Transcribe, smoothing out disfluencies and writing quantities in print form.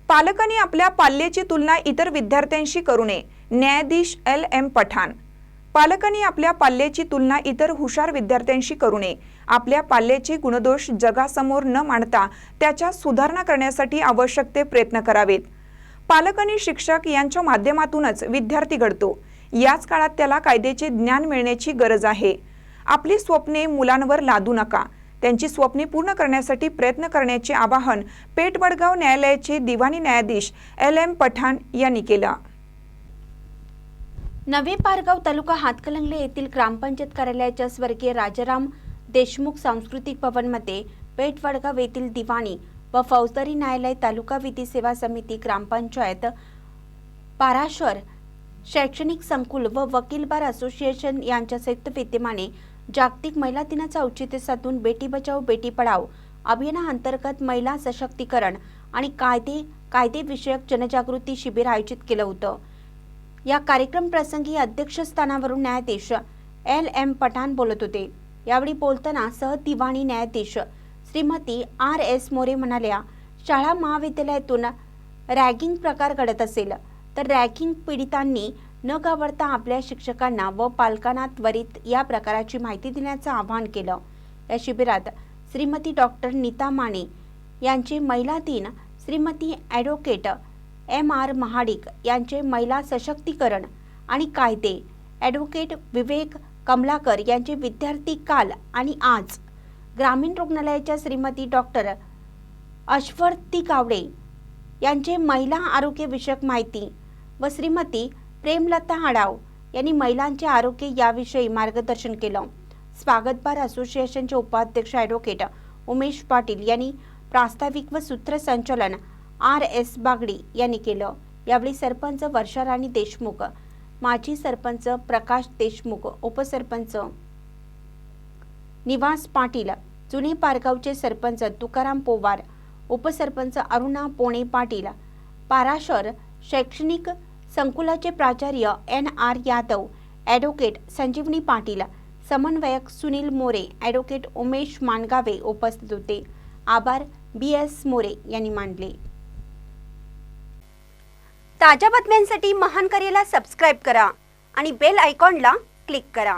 पालकांनी आपल्या पाल्याची तुलना इतर विद्यार्थ्यांशी करू नये. न्यायाधीश LM पठाण. पालकांनी आपल्या पाल्याची तुलना इतर हुशार विद्यार्थ्यांशी करू नये. आपल्या पाल्याचे गुणदोष जगासमोर न मांडता त्याच्या सुधारणा करण्यासाठी आवश्यक ते प्रयत्न करावेत. पालक आणि शिक्षक यांच्या माध्यमातूनच विद्यार्थी घडतो. याच काळात त्याला कायद्याचे ज्ञान मिळण्याची गरज आहे. आपली स्वप्ने मुलांवर लादू नका. त्यांची स्वप्ने पूर्ण करण्यासाठी प्रयत्न करण्याचे आवाहन पेठ वडगाव न्यायालयाचे दिवाणी न्यायाधीश LM पठाण यांनी केलं. नवे पारगाव तालुका हातकणंगले येथील ग्रामपंचायत कार्यालयाच्या स्वर्गीय राजाराम देशमुख सांस्कृतिक भवनमध्ये पेठ वडगाव येथील दिवाणी व फौजदारी न्यायालय, तालुका विधी सेवा समिती, ग्रामपंचायत, पाराशर शैक्षणिक संकुल व वकील बार असोसिएशन यांच्या संयुक्त विद्यमाने जागतिक महिला दिनाचे औचित्य साधून बेटी बचाओ बेटी पढाओ अभियानाअंतर्गत महिला सशक्तीकरण आणि कायदे विषयक जनजागृती शिबिर आयोजित केलं होतं. या कार्यक्रम प्रसंगी अध्यक्षस्थानावरून न्यायाधीश LM पठाण बोलत होते. यावेळी बोलताना सहदिवाणी न्यायाधीश श्रीमती RS मोरे म्हणाल्या, शाळा महाविद्यालयातून रॅगिंग प्रकार घडत असेल तर रॅगिंग पीडितांनी न घाबरता आपल्या शिक्षकांना व पालकांना त्वरित या प्रकाराची माहिती देण्याचं आवाहन केलं. या शिबिरात श्रीमती डॉक्टर नीता माने यांचे महिला दिन, श्रीमती ॲडव्होकेट MR महाडिक यांचे महिला सशक्तीकरण आणि कायदे, ॲडव्होकेट विवेक कमलाकर यांचे विद्यार्थी काल आणि आज, ग्रामीण रुग्णालयाच्या श्रीमती डॉक्टर अश्वती गावडे यांचे महिला आरोग्य विषयक माहिती व श्रीमती प्रेमलता आडाव यांनी महिलांचे आरोग्य याविषयी मार्गदर्शन केलं. स्वागत बार असोसिएशनचे उपाध्यक्ष ॲडव्होकेट उमेश पाटील यांनी प्रास्ताविक व सूत्रसंचालन RS बागडी यांनी केलं. यावेळी सरपंच वर्षाराणी देशमुख, माजी सरपंच प्रकाश देशमुख, उपसरपंच निवास पाटील, जुने पारगावचे सरपंच तुकाराम पोवार, उपसरपंच अरुणा पोणे पाटील, पाराशर शैक्षणिक संकुलाचे प्राचार्य NR यादव, ॲडव्होकेट संजीवनी पाटील, समन्वयक सुनील मोरे, ॲडव्होकेट उमेश मानगावे उपस्थित होते. आभार BS मोरे यांनी मानले. ताज्या बातम्यांसाठी महान करेला सबस्क्राईब करा आणि बेल आयकॉनला क्लिक करा.